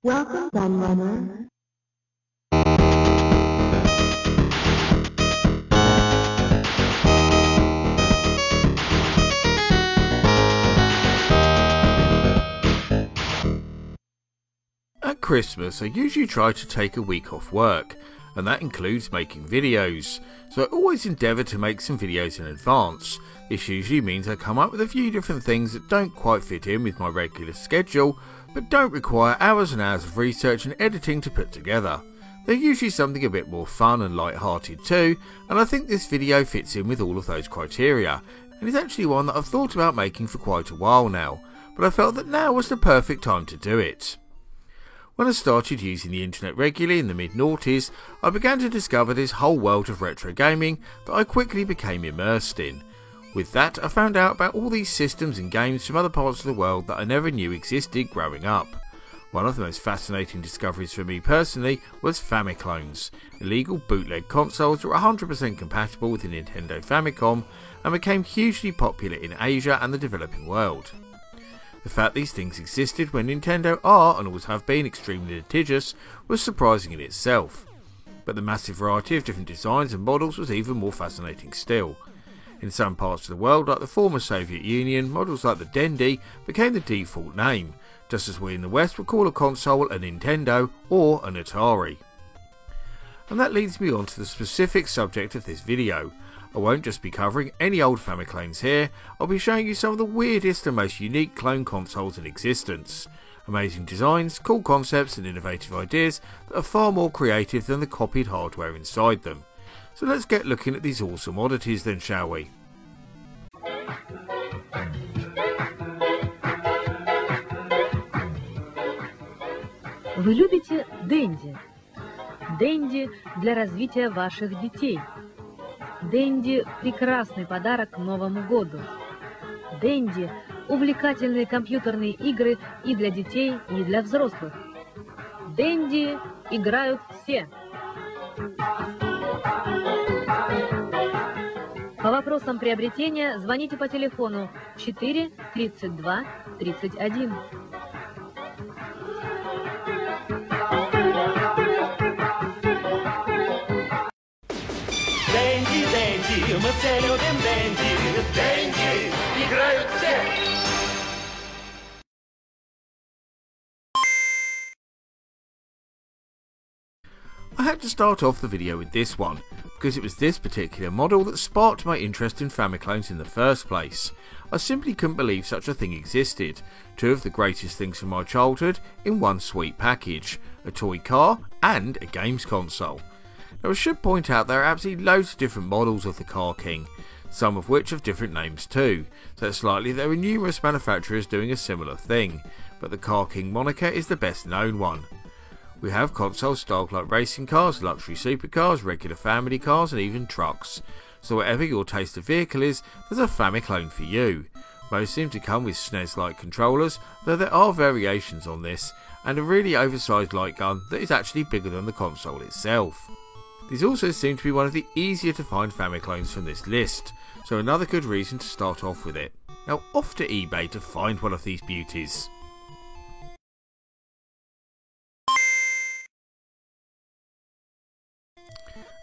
Welcome, Gunrunner. At Christmas, I usually try to take a week off work, and that includes making videos, so I always endeavour to make some videos in advance. This usually means I come up with a few different things that don't quite fit in with my regular schedule, but don't require hours and hours of research and editing to put together. They're usually something a bit more fun and light-hearted too, and I think this video fits in with all of those criteria, and it's actually one that I've thought about making for quite a while now, but I felt that now was the perfect time to do it. When I started using the internet regularly in the mid-noughties, I began to discover this whole world of retro gaming that I quickly became immersed in. With that, I found out about all these systems and games from other parts of the world that I never knew existed growing up. One of the most fascinating discoveries for me personally was Famiclones, illegal bootleg consoles that were 100% compatible with the Nintendo Famicom and became hugely popular in Asia and the developing world. The fact these things existed when Nintendo are, and always have been, extremely litigious was surprising in itself. But the massive variety of different designs and models was even more fascinating still. In some parts of the world, like the former Soviet Union, models like the Dendy became the default name, just as we in the West would call a console a Nintendo or an Atari. And that leads me on to the specific subject of this video. I won't just be covering any old Famiclones here, I'll be showing you some of the weirdest and most unique clone consoles in existence. Amazing designs, cool concepts and innovative ideas that are far more creative than the copied hardware inside them. So let's get looking at these awesome oddities then, shall we? Вы любите Денди? Денди для развития ваших детей. Денди – прекрасный подарок к Новому году. Денди – увлекательные компьютерные игры и для детей, и для взрослых. Денди играют все. По вопросам приобретения звоните по телефону 4 32 31. Денди, Денди, мы все любим Денди. Денди играют все. I had to start off the video with this one, because it was this particular model that sparked my interest in Famiclones in the first place. I simply couldn't believe such a thing existed, two of the greatest things from my childhood in one sweet package, a toy car and a games console. Now I should point out there are absolutely loads of different models of the Car King, some of which have different names too, so it's likely there are numerous manufacturers doing a similar thing, but the Car King moniker is the best known one. We have consoles styled like racing cars, luxury supercars, regular family cars and even trucks. So whatever your taste of vehicle is, there's a Famiclone for you. Most seem to come with SNES-like controllers, though there are variations on this, and a really oversized light gun that is actually bigger than the console itself. These also seem to be one of the easier to find Famiclones from this list, so another good reason to start off with it. Now off to eBay to find one of these beauties.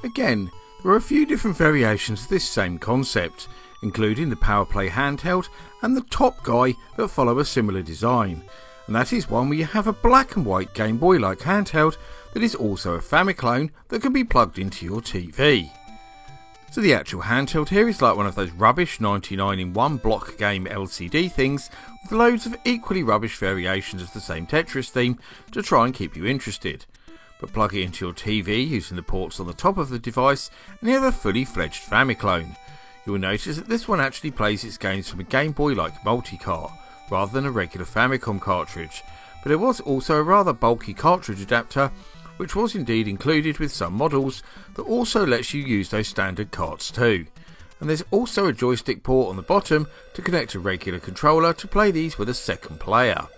Again, there are a few different variations of this same concept, including the PowerPlay handheld and the Top Guy that follow a similar design, and that is one where you have a black and white Game Boy like handheld that is also a Famiclone that can be plugged into your TV. So the actual handheld here is like one of those rubbish 99 in one block game LCD things with loads of equally rubbish variations of the same Tetris theme to try and keep you interested. But plug it into your TV using the ports on the top of the device and you have a fully fledged Famiclone. You will notice that this one actually plays its games from a Game Boy like multi-car, rather than a regular Famicom cartridge, but there was also a rather bulky cartridge adapter which was indeed included with some models that also lets you use those standard carts too. And there's also a joystick port on the bottom to connect a regular controller to play these with a second player.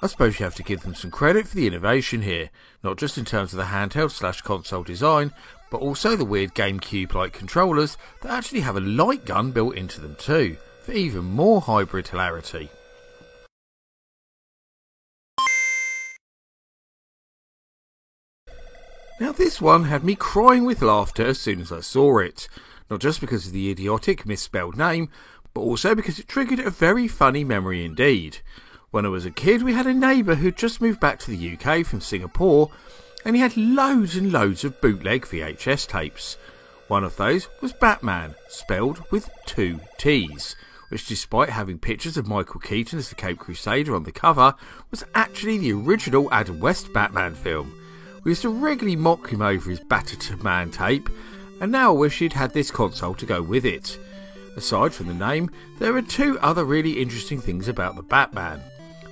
I suppose you have to give them some credit for the innovation here, not just in terms of the handheld/console design, but also the weird GameCube-like controllers that actually have a light gun built into them too, for even more hybrid hilarity. Now this one had me crying with laughter as soon as I saw it, not just because of the idiotic misspelled name, but also because it triggered a very funny memory indeed. When I was a kid, we had a neighbour who'd just moved back to the UK from Singapore, and he had loads and loads of bootleg VHS tapes. One of those was Batman, spelled with 2 T's, which despite having pictures of Michael Keaton as the Cape Crusader on the cover, was actually the original Adam West Batman film. We used to regularly mock him over his battered man tape, and now I wish he'd had this console to go with it. Aside from the name, there are 2 other really interesting things about the Batman.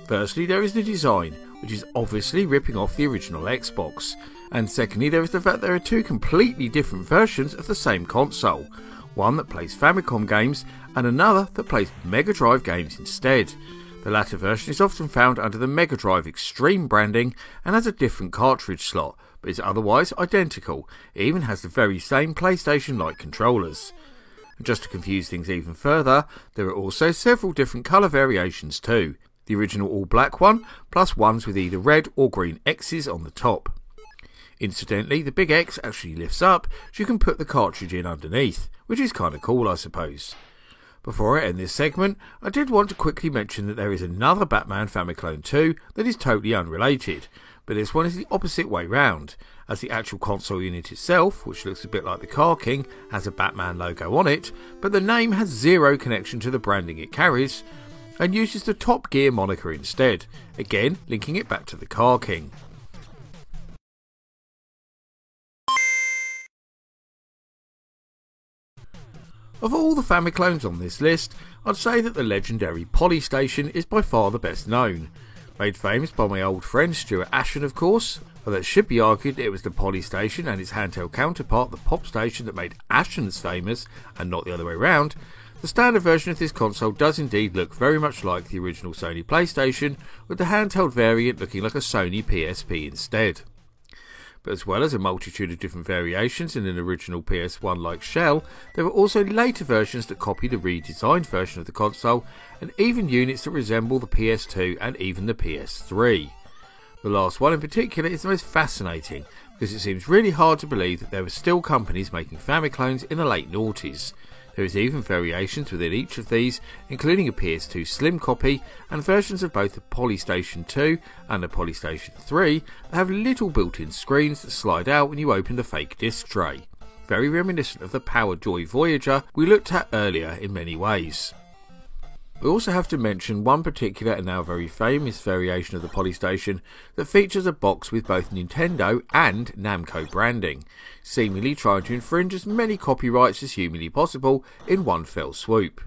Firstly, there is the design, which is obviously ripping off the original Xbox. And secondly, there is the fact there are 2 completely different versions of the same console. One that plays Famicom games, and another that plays Mega Drive games instead. The latter version is often found under the Mega Drive Extreme branding and has a different cartridge slot, but is otherwise identical. It even has the very same PlayStation-like controllers. And just to confuse things even further, there are also several different colour variations too. The original all-black one, plus ones with either red or green X's on the top. Incidentally, the big X actually lifts up, so you can put the cartridge in underneath, which is kinda cool I suppose. Before I end this segment, I did want to quickly mention that there is another Batman Famiclone 2 that is totally unrelated, but this one is the opposite way round, as the actual console unit itself, which looks a bit like the Car King, has a Batman logo on it, but the name has zero connection to the branding it carries, and uses the Top Gear moniker instead, again linking it back to the Car King. Of all the Famiclones on this list, I'd say that the legendary Polystation is by far the best known. Made famous by my old friend Stuart Ashen of course, but it should be argued it was the Polystation and its handheld counterpart, the Popstation, that made Ashen's famous, and not the other way round. The standard version of this console does indeed look very much like the original Sony PlayStation, with the handheld variant looking like a Sony PSP instead. But as well as a multitude of different variations in an original PS1-like shell, there were also later versions that copy the redesigned version of the console, and even units that resemble the PS2 and even the PS3. The last one in particular is the most fascinating, because it seems really hard to believe that there were still companies making Famiclones in the late noughties. There is even variations within each of these, including a PS2 Slim copy and versions of both the Polystation 2 and the Polystation 3 that have little built-in screens that slide out when you open the fake disc tray. Very reminiscent of the Power Joy Voyager we looked at earlier in many ways. We also have to mention one particular and now very famous variation of the Polystation that features a box with both Nintendo and Namco branding, seemingly trying to infringe as many copyrights as humanly possible in one fell swoop.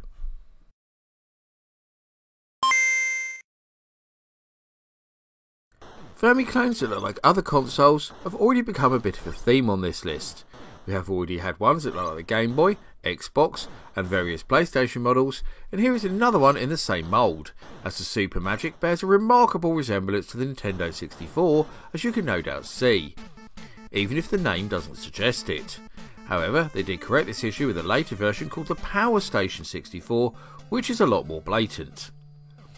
Famiclones that look like other consoles have already become a bit of a theme on this list. We have already had ones that look like the Game Boy, Xbox and various PlayStation models, and here is another one in the same mould, as the Super Magic bears a remarkable resemblance to the Nintendo 64, as you can no doubt see, even if the name doesn't suggest it. However, they did correct this issue with a later version called the Power Station 64, which is a lot more blatant.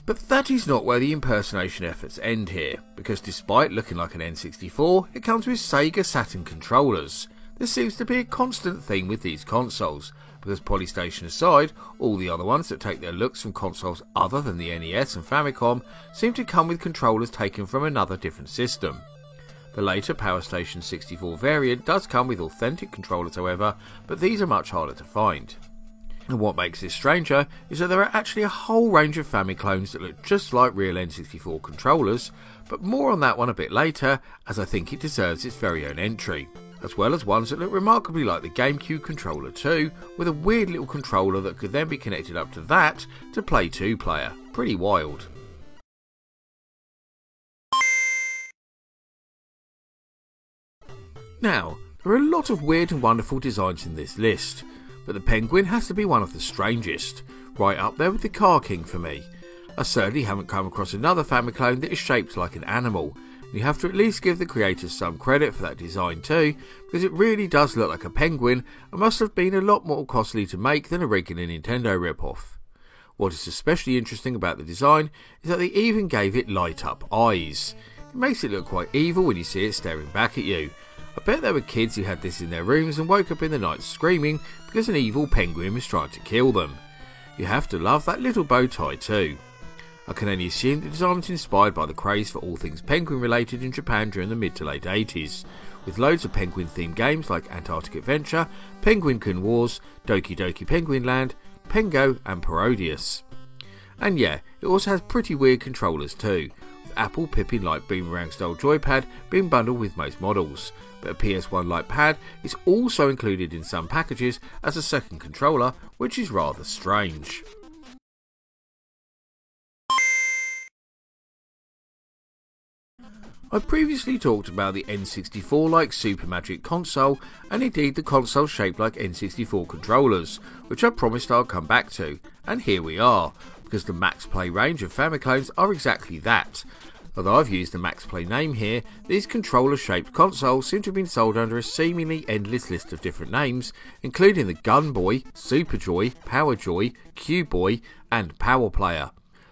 But that is not where the impersonation efforts end here, because despite looking like an N64, it comes with Sega Saturn controllers. This seems to be a constant theme with these consoles, because Polystation aside, all the other ones that take their looks from consoles other than the NES and Famicom seem to come with controllers taken from another different system. The later Power Station 64 variant does come with authentic controllers however, but these are much harder to find. And what makes this stranger is that there are actually a whole range of Famiclones that look just like real N64 controllers, but more on that one a bit later, as I think it deserves its very own entry. As well as ones that look remarkably like the GameCube controller too, with a weird little controller that could then be connected up to that to play 2-player. Pretty wild. Now, there are a lot of weird and wonderful designs in this list, but the Penguin has to be one of the strangest, right up there with the Car King for me. I certainly haven't come across another Famiclone that is shaped like an animal. You have to at least give the creators some credit for that design too, because it really does look like a penguin and must have been a lot more costly to make than a regular Nintendo rip-off. What is especially interesting about the design is that they even gave it light-up eyes. It makes it look quite evil when you see it staring back at you. I bet there were kids who had this in their rooms and woke up in the night screaming because an evil penguin was trying to kill them. You have to love that little bow tie too. I can only assume the design was inspired by the craze for all things penguin related in Japan during the mid to late 80s, with loads of penguin themed games like Antarctic Adventure, Penguin-kun Wars, Doki Doki Penguin Land, Pengo and Parodius. And yeah, it also has pretty weird controllers too, with Apple Pippin like boomerang style joypad being bundled with most models, but a PS1 like pad is also included in some packages as a second controller, which is rather strange. I previously talked about the N64 like Super Magic console, and indeed the console shaped like N64 controllers, which I promised I'll come back to, and here we are, because the Max Play range of Famiclones are exactly that. Although I've used the Max Play name here, these controller shaped consoles seem to have been sold under a seemingly endless list of different names, including the Gun Boy, Super Joy, Power Joy, Q Boy and Power Player.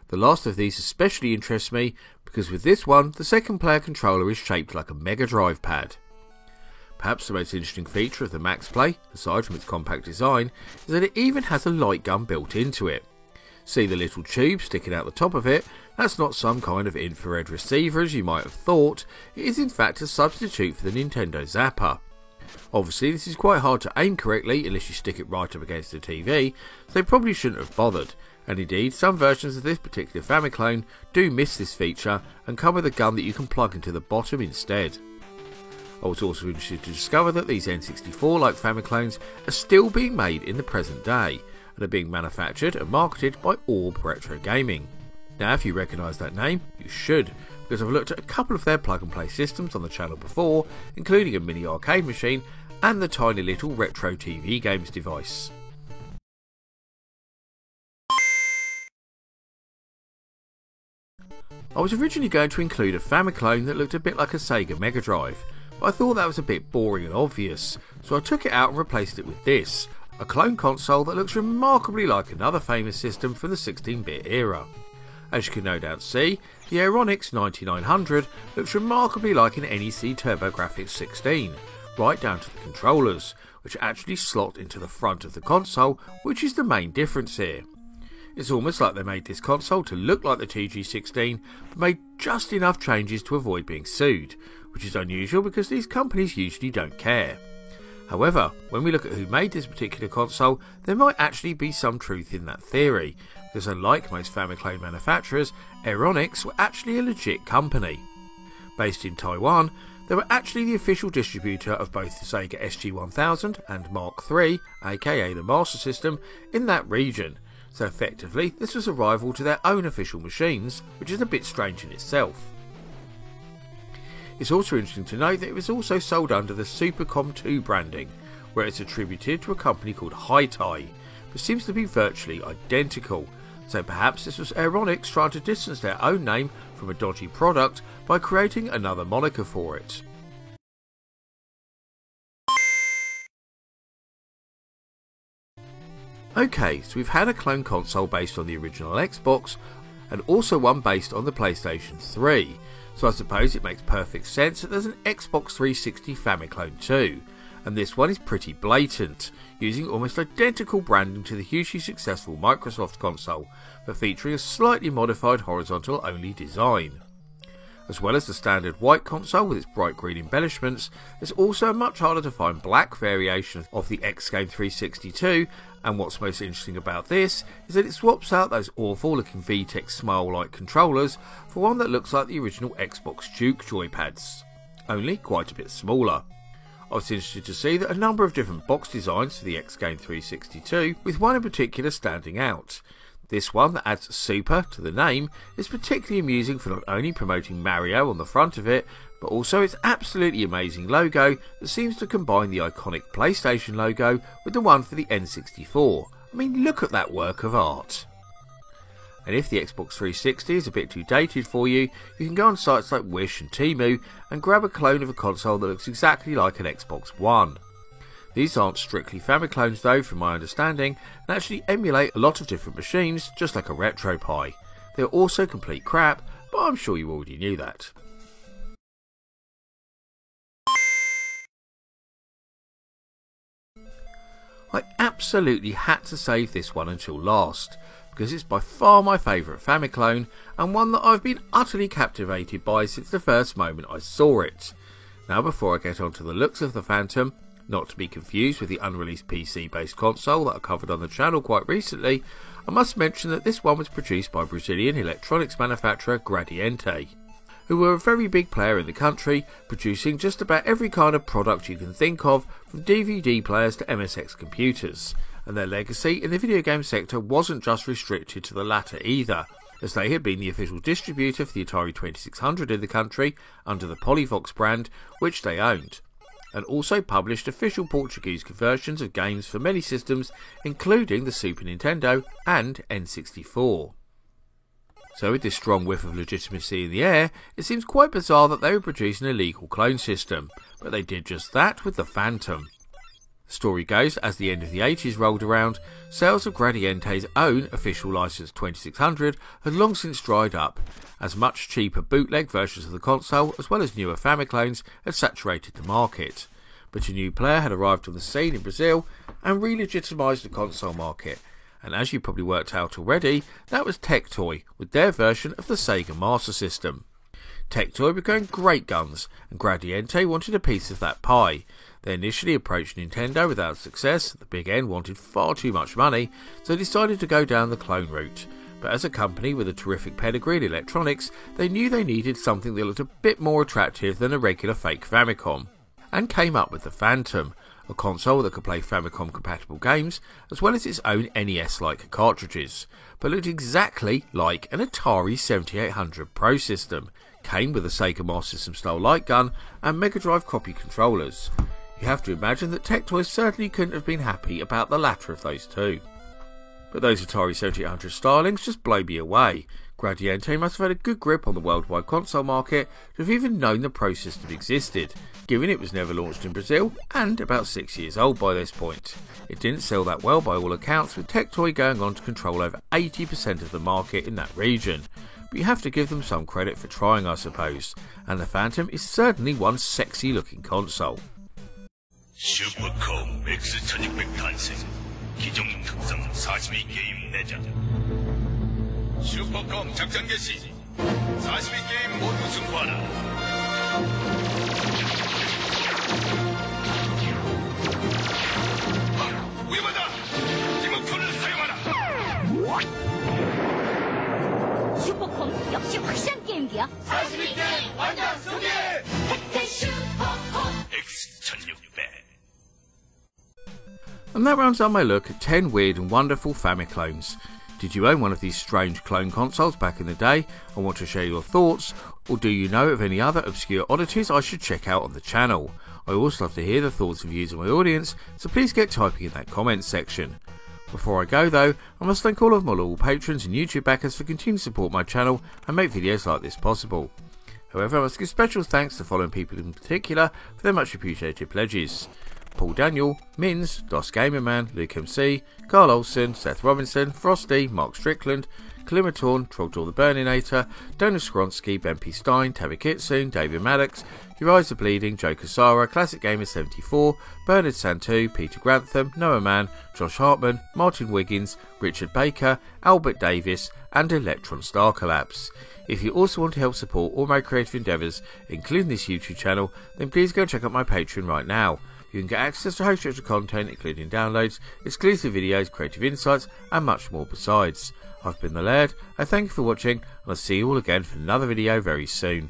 The last of these especially interests me because with this one, the second player controller is shaped like a Mega Drive pad. Perhaps the most interesting feature of the Max Play, aside from its compact design, is that it even has a light gun built into it. See the little tube sticking out the top of it? That's not some kind of infrared receiver as you might have thought, it is in fact a substitute for the Nintendo Zapper. Obviously this is quite hard to aim correctly unless you stick it right up against the TV, so they probably shouldn't have bothered, and indeed some versions of this particular Famiclone do miss this feature and come with a gun that you can plug into the bottom instead. I was also interested to discover that these N64 like Famiclones are still being made in the present day, and are being manufactured and marketed by Orb Retro Gaming. Now if you recognise that name, you should, because I've looked at a couple of their plug and play systems on the channel before, including a mini arcade machine and the tiny little retro TV games device. I was originally going to include a Famiclone that looked a bit like a Sega Mega Drive, but I thought that was a bit boring and obvious, so I took it out and replaced it with this, a clone console that looks remarkably like another famous system from the 16-bit era. As you can no doubt see, the Aeronix 9900 looks remarkably like an NEC TurboGrafx 16, right down to the controllers, which actually slot into the front of the console, which is the main difference here. It's almost like they made this console to look like the TG16, but made just enough changes to avoid being sued, which is unusual because these companies usually don't care. However, when we look at who made this particular console, there might actually be some truth in that theory, because unlike most Famiclone manufacturers, Aeronix were actually a legit company. Based in Taiwan, they were actually the official distributor of both the Sega SG-1000 and Mark III, aka the Master System, in that region, so effectively this was a rival to their own official machines, which is a bit strange in itself. It's also interesting to note that it was also sold under the Supercom 2 branding, where it's attributed to a company called Hi-Tai, but seems to be virtually identical, so perhaps this was Aeronix trying to distance their own name from a dodgy product by creating another moniker for it. Okay, so we've had a clone console based on the original Xbox, and also one based on the PlayStation 3, so I suppose it makes perfect sense that there's an Xbox 360 Famiclone too, and this one is pretty blatant, using almost identical branding to the hugely successful Microsoft console, but featuring a slightly modified horizontal only design. As well as the standard white console with its bright green embellishments, there's also a much harder to find black variation of the X Game 362, and what's most interesting about this is that it swaps out those awful looking VTech Smile-like controllers for one that looks like the original Xbox Duke joypads, only quite a bit smaller. I was interested to see that a number of different box designs for the X Game 362, with one in particular standing out. This one that adds Super to the name is particularly amusing for not only promoting Mario on the front of it, but also its absolutely amazing logo that seems to combine the iconic PlayStation logo with the one for the N64. I mean, look at that work of art. And if the Xbox 360 is a bit too dated for you, you can go on sites like Wish and Temu and grab a clone of a console that looks exactly like an Xbox One. These aren't strictly Famiclones though, from my understanding, and actually emulate a lot of different machines, just like a RetroPie. They're also complete crap, but I'm sure you already knew that. absolutely had to save this one until last, because it's by far my favourite Famiclone and one that I've been utterly captivated by since the first moment I saw it. Now, before I get on to the looks of the Phantom, not to be confused with the unreleased PC based console that I covered on the channel quite recently, I must mention that this one was produced by Brazilian electronics manufacturer Gradiente, who were a very big player in the country, producing just about every kind of product you can think of, from DVD players to MSX computers, and their legacy in the video game sector wasn't just restricted to the latter either, as they had been the official distributor for the Atari 2600 in the country under the Polyvox brand, which they owned, and also published official Portuguese versions of games for many systems, including the Super Nintendo and N64. So with this strong whiff of legitimacy in the air, it seems quite bizarre that they would produce an illegal clone system, but they did just that with the Phantom. The story goes, as the end of the 80s rolled around, sales of Gradiente's own official licensed 2600 had long since dried up, as much cheaper bootleg versions of the console as well as newer Famiclones had saturated the market. But a new player had arrived on the scene in Brazil and re-legitimised the console market, and as you probably worked out already, that was Tectoy with their version of the Sega Master System. Tectoy were going great guns, and Gradiente wanted a piece of that pie. They initially approached Nintendo without success. The Big N wanted far too much money, so they decided to go down the clone route. But as a company with a terrific pedigree in electronics, they knew they needed something that looked a bit more attractive than a regular fake Famicom, and came up with the Phantom, a console that could play Famicom compatible games as well as its own NES-like cartridges, but looked exactly like an Atari 7800 Pro system, came with a Sega Master System style light gun and Mega Drive copy controllers. You have to imagine that Tectoy certainly couldn't have been happy about the latter of those two. But those Atari 7800 stylings just blow me away. Gradiente must have had a good grip on the worldwide console market to have even known the Pro system existed, given it was never launched in Brazil and about 6 years old by this point. It didn't sell that well by all accounts, with Tectoy going on to control over 80% of the market in that region. But you have to give them some credit for trying, I suppose, and the Phantom is certainly one sexy looking console. 슈퍼컴 X1600 탄생 기종 특성 42게임 내장 슈퍼컴 작전 개시 42게임 모두 승부하라 위험하다! 리모컨을 사용하라 슈퍼컴 역시 확실한 게임기야 42게임 완전 승리! 혜태 슈퍼컴 X1600 And that rounds up my look at 10 weird and wonderful Famiclones. Did you own one of these strange clone consoles back in the day and want to share your thoughts, or do you know of any other obscure oddities I should check out on the channel? I always love to hear the thoughts and views of my audience, so please get typing in that comments section. Before I go though, I must thank all of my loyal patrons and YouTube backers for continuing to support my channel and make videos like this possible. However, I must give special thanks to the following people in particular for their much appreciated pledges: Paul Daniel, Mins, Dos Gamerman, Luke MC, Carl Olsen, Seth Robinson, Frosty, Mark Strickland, Klimatorn, Trolljaw the Burninator, Donald Skronsky, Ben P. Stein, Tabby Kitsune, David Maddox, Your Eyes Are Bleeding, Joe Casara, Classic Gamer 74, Bernard Santu, Peter Grantham, Noah Mann, Josh Hartman, Martin Wiggins, Richard Baker, Albert Davis, and Electron Star Collapse. If you also want to help support all my creative endeavours, including this YouTube channel, then please go check out my Patreon right now. You can get access to host extra content, including downloads, exclusive videos, creative insights, and much more besides. I've been the Laird, I thank you for watching, and I'll see you all again for another video very soon.